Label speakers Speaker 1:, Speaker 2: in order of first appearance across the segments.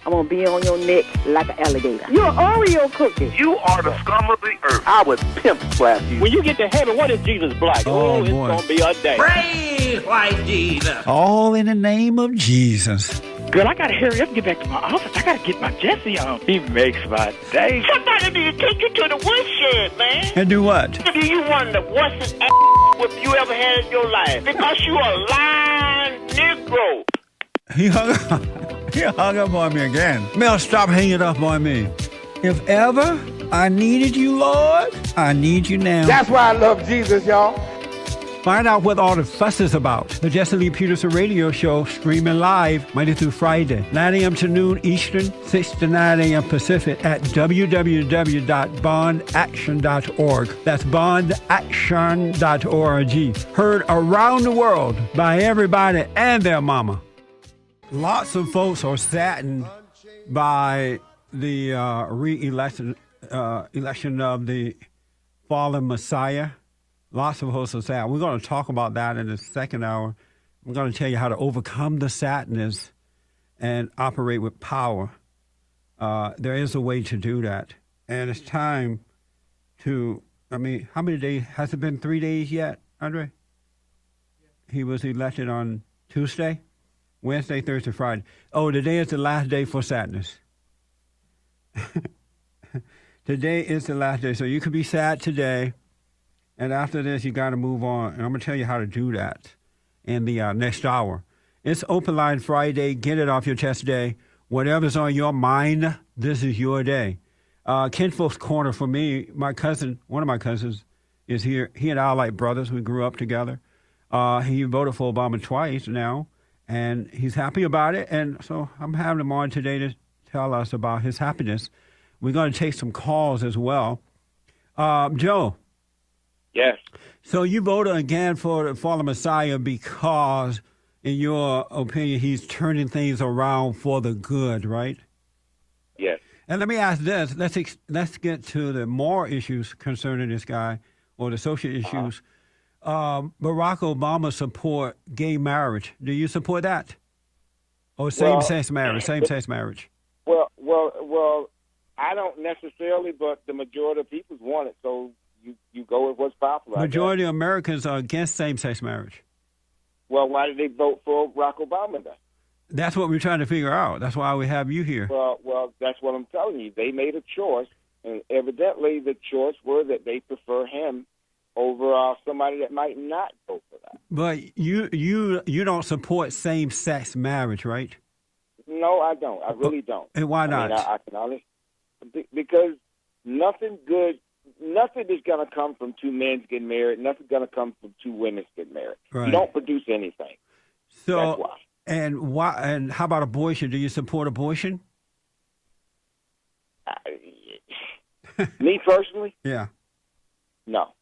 Speaker 1: I'm going to be on your neck like an alligator. You're an Oreo cookie.
Speaker 2: You are the scum of the earth. I would pimp slap you.
Speaker 3: When you get to heaven, what is Jesus black?
Speaker 4: Oh,
Speaker 3: it's going to be a day.
Speaker 5: Praise white Jesus.
Speaker 4: All in the name of Jesus.
Speaker 3: Girl, I got to hurry up and get back to my office. I got to get my Jesse on. He makes my day. Somebody need to take you to the woodshed, man.
Speaker 4: And do what?
Speaker 3: Do you want the worst ass you ever had in your life? Because you a lying Negro.
Speaker 4: He hung up on me again. Mel, stop hanging up on me. If ever I needed you, Lord, I need you now.
Speaker 2: That's why I love Jesus, y'all.
Speaker 4: Find out what all the fuss is about. The Jesse Lee Peterson radio show, streaming live Monday through Friday, 9 a.m. to noon Eastern, 6 to 9 a.m. Pacific at www.bondaction.org. That's bondaction.org. Heard around the world by everybody and their mama. Lots of folks are saddened by the election of the fallen Messiah. Lots of folks are sad. We're going to talk about that in the second hour. I'm going to tell you how to overcome the sadness and operate with power. There is a way to do that. And it's time to, how many days? Has it been 3 days yet, Andre? He was elected on Tuesday? Wednesday, Thursday, Friday. Oh, today is the last day for sadness. Today is the last day. So you could be sad today, and after this, you got to move on. And I'm going to tell you how to do that in the next hour. It's Open Line Friday. Get it off your chest day. Whatever's on your mind, this is your day. KINFOLK'S Corner for me, my cousin, one of my cousins, is here. He and I are like brothers. We grew up together. He voted for Obama twice now. And he's happy about it. And so I'm having him on today to tell us about his happiness. We're going to take some calls as well. Joe.
Speaker 3: Yes.
Speaker 4: So you voted again for the fallen Messiah because, in your opinion, he's turning things around for the good, right?
Speaker 3: Yes.
Speaker 4: And let me ask this. Let's get to the moral issues concerning this guy, or the social issues. Barack Obama support gay marriage. Do you support that? Or same-sex marriage?
Speaker 3: Well, I don't necessarily, but the majority of people want it, so you go with what's popular.
Speaker 4: Majority of Americans are against same-sex marriage.
Speaker 3: Well, why did they vote for Barack Obama then?
Speaker 4: That's what we're trying to figure out. That's why we have you here.
Speaker 3: Well, that's what I'm telling you. They made a choice, and evidently the choice were that they prefer him over somebody that might not vote for that.
Speaker 4: But you don't support same-sex marriage, right?
Speaker 3: No, I don't. I really don't.
Speaker 4: And why not?
Speaker 3: I can honestly, because nothing is going to come from two men getting married. Nothing's going to come from two women getting married.
Speaker 4: Right.
Speaker 3: You don't produce anything.
Speaker 4: So,
Speaker 3: that's why.
Speaker 4: And why? And how about abortion? Do you support abortion?
Speaker 3: Me personally?
Speaker 4: Yeah.
Speaker 3: No.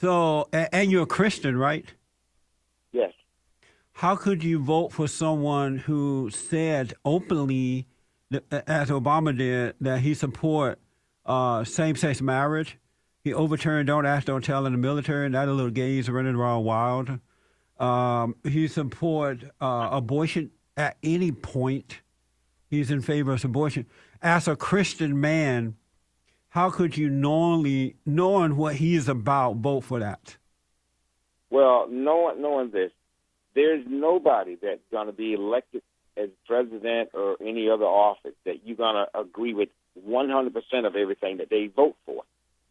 Speaker 4: So, and you're a Christian, right?
Speaker 3: Yes.
Speaker 4: How could you vote for someone who said openly, as Obama did, that he support same-sex marriage? He overturned Don't Ask, Don't Tell in the military, and that little gays running around wild. He support abortion at any point. He's in favor of abortion. As a Christian man, how could you knowing what he is about, vote for that?
Speaker 3: Well, knowing this, there's nobody that's going to be elected as president or any other office that you're going to agree with 100% of everything that they vote for,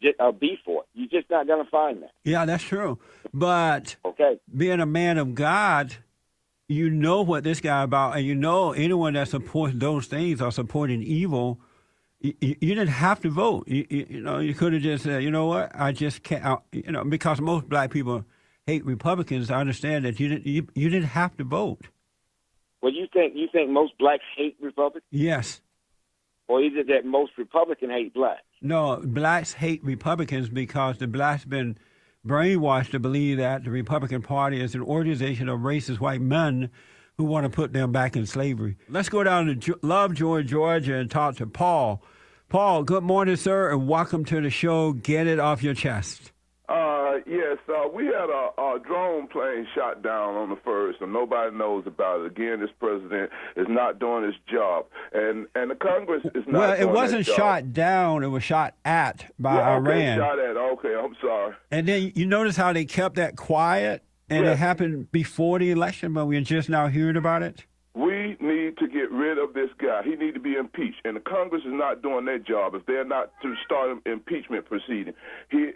Speaker 3: be for. You're just not going to find that.
Speaker 4: Yeah, that's true. But being a man of God, you know what this guy about, and you know anyone that supports those things are supporting evil. You didn't have to vote. You could have just said, you know what, I just can't. Because most black people hate Republicans. I understand that you didn't have to vote.
Speaker 3: Well, you think most blacks hate Republicans?
Speaker 4: Yes.
Speaker 3: Or is it that most Republicans hate blacks?
Speaker 4: No, blacks hate Republicans because the blacks been brainwashed to believe that the Republican Party is an organization of racist white men who want to put them back in slavery. Let's go down to Lovejoy, Georgia, and talk to Paul. Paul, good morning, sir, and welcome to the show. Get it off your chest.
Speaker 6: Yes, a drone plane shot down on the 1st, and nobody knows about it. Again, this president is not doing his job, and the Congress is not.
Speaker 4: Well,
Speaker 6: doing
Speaker 4: it wasn't
Speaker 6: their job.
Speaker 4: shot down; it was shot at by
Speaker 6: Okay,
Speaker 4: Iran.
Speaker 6: shot at. Okay, I'm sorry.
Speaker 4: And then you notice how they kept that quiet, and it happened before the election, but we're just now hearing about it.
Speaker 6: We need to get rid of this guy. He needs to be impeached, and the Congress is not doing their job. If they're not to start an impeachment proceeding, he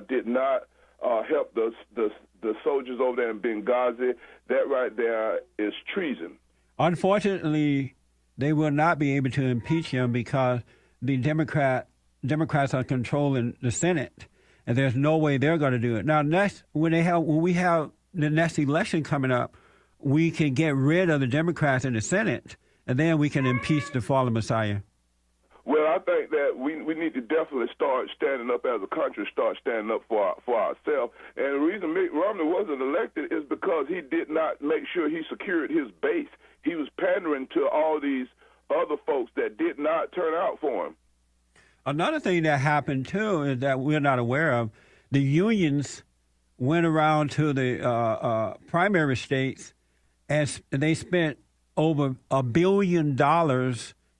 Speaker 6: did not help the soldiers over there in Benghazi. That right there is treason.
Speaker 4: Unfortunately, they will not be able to impeach him because the Democrats are controlling the Senate, and there's no way they're going to do it. Now, when we have the next election coming up, we can get rid of the Democrats in the Senate, and then we can impeach the fallen Messiah.
Speaker 6: Well, I think that we need to definitely start standing up as a country, start standing up for ourselves. And the reason Mitt Romney wasn't elected is because he did not make sure he secured his base. He was pandering to all these other folks that did not turn out for him.
Speaker 4: Another thing that happened, too, is that we're not aware of, the unions went around to the primary states, and they spent over $1 billion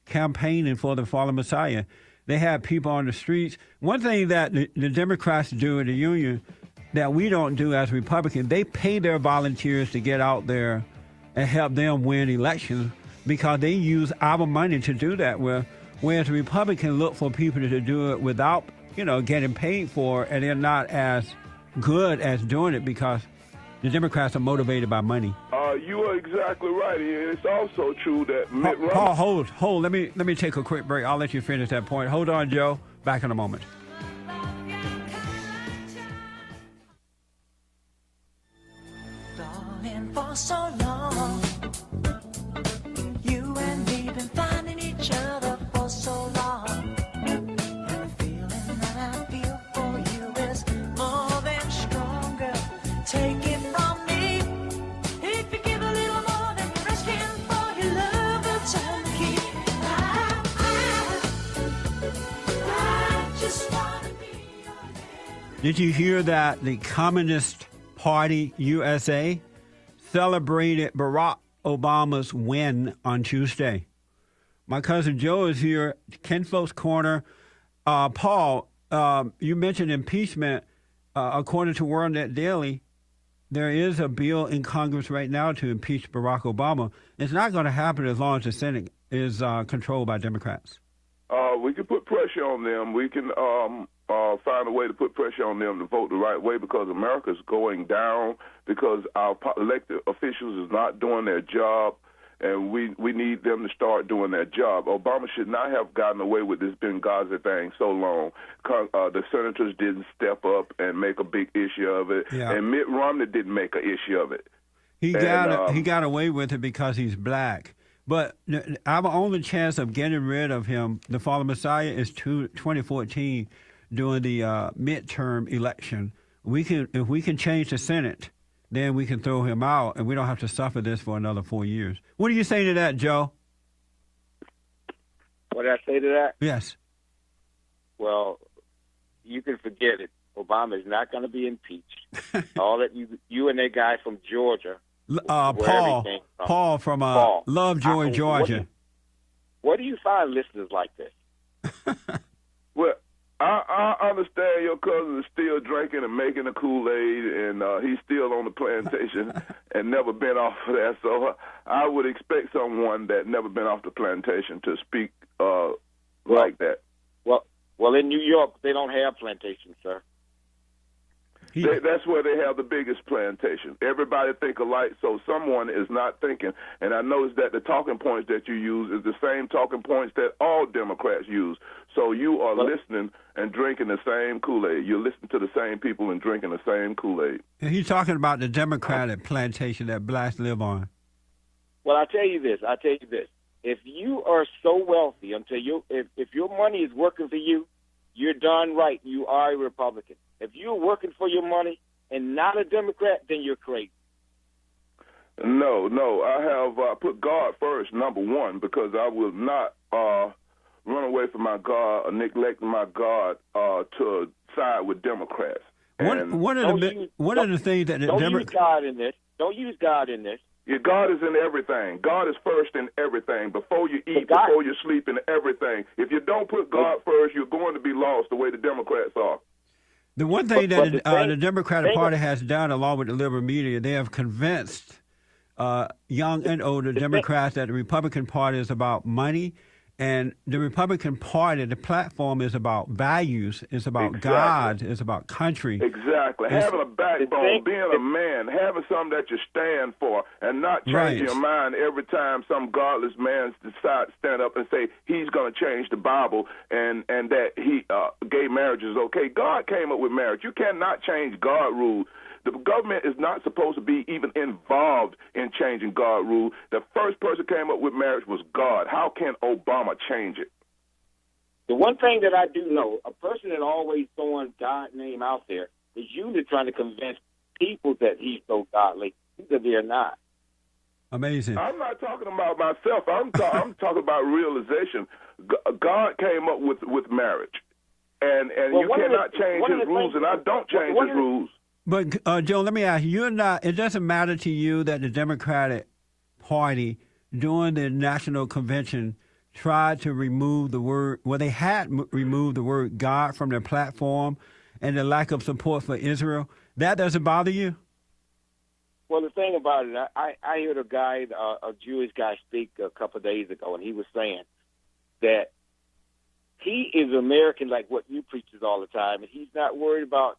Speaker 4: campaigning for the fallen Messiah. They had people on the streets. One thing that the Democrats do in the union that we don't do as Republicans, they pay their volunteers to get out there and help them win elections because they use our money to do that. Whereas the Republicans look for people to do it without, getting paid for it, and they're not as good as doing it because the Democrats are motivated by money.
Speaker 6: You are exactly right. It's also true that Mitt Romney...
Speaker 4: Paul, hold. Let me take a quick break. I'll let you finish that point. Hold on, Joe. Back in a moment.
Speaker 7: Darling, for so long, you and me been finding each other for so long, and the feeling that I feel for you is more than stronger. Take it from me, if you give a little more than you're asking for, your love will turn the key. I just wanna be your everything.
Speaker 4: Did you hear that the Communist Party USA celebrated Barack Obama's win on Tuesday? My cousin Joe is here, KINFOLK'S Corner. Paul, you mentioned impeachment. According to WorldNet Daily, there is a bill in Congress right now to impeach Barack Obama. It's not going to happen as long as the Senate is controlled by Democrats.
Speaker 6: We can put pressure on them. We can find a way to put pressure on them to vote the right way because America's going down because our elected officials is not doing their job, and we need them to start doing their job. Obama should not have gotten away with this Benghazi thing so long. The senators didn't step up and make a big issue of it, and Mitt Romney didn't make an issue of it.
Speaker 4: He got away with it because he's black. But our only chance of getting rid of him, the fallen Messiah, is 2014 during the midterm election. If we can change the Senate, then we can throw him out, and we don't have to suffer this for another 4 years. What do you say to that, Joe?
Speaker 3: What did I say to that?
Speaker 4: Yes.
Speaker 3: Well, you can forget it. Obama is not going to be impeached. All that you and that guy from Georgia.
Speaker 4: Paul from Lovejoy, Georgia.
Speaker 3: Where do you find listeners like this?
Speaker 6: Well, I understand your cousin is still drinking and making the Kool-Aid, and he's still on the plantation and never been off of that. So I would expect someone that never been off the plantation to speak like that.
Speaker 3: Well, in New York, they don't have plantations, sir.
Speaker 6: That's where they have the biggest plantation. Everybody think alike, so someone is not thinking. And I noticed that the talking points that you use is the same talking points that all Democrats use. So you are listening and drinking the same Kool-Aid. You're listening to the same people and drinking the same Kool-Aid.
Speaker 4: And he's talking about the Democratic plantation that blacks live on.
Speaker 3: Well, I tell you this. If you are so wealthy, if your money is working for you, you're darn right. You are a Republican. If you're working for your money and not a Democrat, then you're crazy.
Speaker 6: No. I have put God first, number one, because I will not run away from my God or neglect my God to side with Democrats.
Speaker 4: One of the things that
Speaker 3: don't use God in this. Don't use God in this.
Speaker 6: Yeah, God is in everything. God is first in everything. Before you eat, before you sleep, in everything. If you don't put God first, you're going to be lost the way the Democrats are.
Speaker 4: The one thing that the Democratic Party has done, along with the liberal media, they have convinced young and older Democrats that the Republican Party is about money, and the Republican Party, the platform is about values, it's about God, it's about country.
Speaker 6: Exactly. Having a backbone, being a man, having something that you stand for, and not changing your mind every time some godless man decides to stand up and say he's going to change the Bible and that gay marriage is okay. God came up with marriage. You cannot change God rules. The government is not supposed to be even involved in changing God rule. The first person came up with marriage was God. How can Obama change it?
Speaker 3: The one thing that I do know, a person that always throwing God's name out there is usually trying to convince people that he's so godly, that they're not.
Speaker 4: Amazing.
Speaker 6: I'm not talking about myself. I'm talking about realization. God came up with marriage, and you cannot change his rules, and I don't change his rules.
Speaker 4: But, Joe, let me ask you, it doesn't matter to you that the Democratic Party, during the National Convention, tried to remove the word, they had removed the word God from their platform and the lack of support for Israel. That doesn't bother you?
Speaker 3: Well, the thing about it, I heard a guy, a Jewish guy, speak a couple of days ago, and he was saying that he is American like what you preachers all the time, and he's not worried about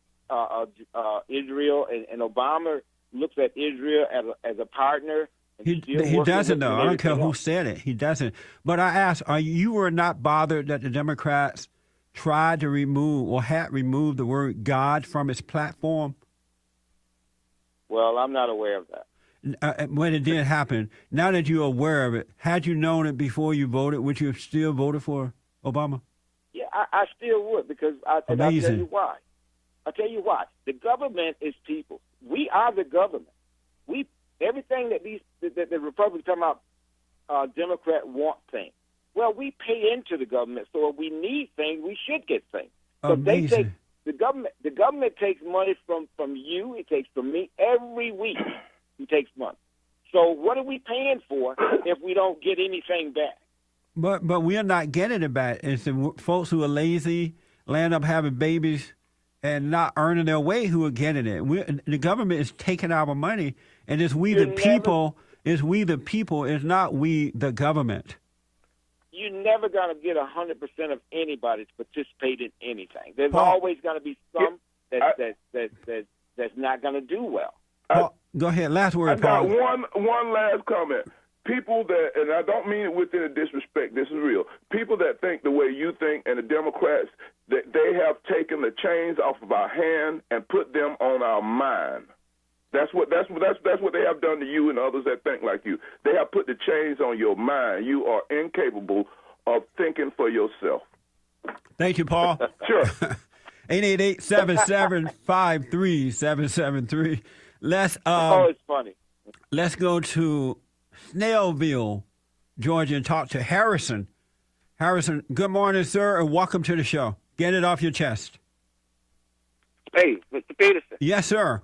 Speaker 3: Israel, and Obama looks at Israel as a partner.
Speaker 4: He doesn't, though. I don't care who said it. He doesn't. But I ask, you were not bothered that the Democrats tried to remove or had removed the word God from its platform?
Speaker 3: Well, I'm not aware of that.
Speaker 4: When it did happen, now that you're aware of it, had you known it before you voted, would you have still voted for Obama?
Speaker 3: Yeah, I still would, because I'll tell you why. I'll tell you why. The government is people. We are the government. Everything that the Republicans talking about, Democrat want things. Well, we pay into the government, so if we need things, we should get things. So
Speaker 4: Amazing.
Speaker 3: the government takes money from you. It takes from me every week. It takes money. So what are we paying for if we don't get anything back?
Speaker 4: But we are not getting it back. It's the folks who are lazy, land up having babies, and not earning their way who are getting it. The government is taking our money, and it's we the people. It's we the people. It's not we the government.
Speaker 3: You're never going to get 100% of anybody to participate in anything. There's always going to be some that's not going to do well.
Speaker 4: Paul, go ahead. Last word,
Speaker 6: Paul.
Speaker 4: Paul.
Speaker 6: I got one last comment. People that, and I don't mean it with any disrespect, this is real. People that think the way you think, and the Democrats, that they have taken the chains off of our hand and put them on our mind. That's what they have done to you and others that think like you. They have put the chains on your mind. You are incapable of thinking for yourself.
Speaker 4: Thank you, Paul.
Speaker 6: Sure.
Speaker 4: 888-775-3773. It's
Speaker 3: funny.
Speaker 4: Let's go to Snellville, Georgia, and talk to Harrison. Harrison, good morning, sir, and welcome to the show. Get it off your chest.
Speaker 8: Hey, Mr. Peterson.
Speaker 4: Yes, sir.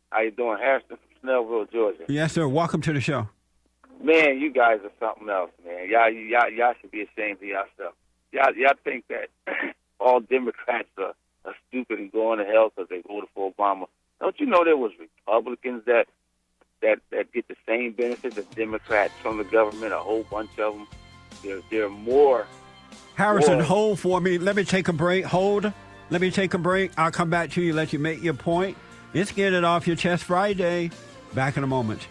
Speaker 8: How you doing? Harrison from Snellville, Georgia.
Speaker 4: Yes, sir. Welcome to the show.
Speaker 8: Man, you guys are something else, man. Y'all should be ashamed of yourself. Y'all think that all Democrats are stupid and going to hell because they voted for Obama. Don't you know there was Republicans that get the same benefits as Democrats from the government, a whole bunch of them? There are more.
Speaker 4: Harrison, hold for me. Let me take a break. Hold. Let me take a break. I'll come back to you, let you make your point. Let's Get It Off Your Chest Friday. Back in a moment.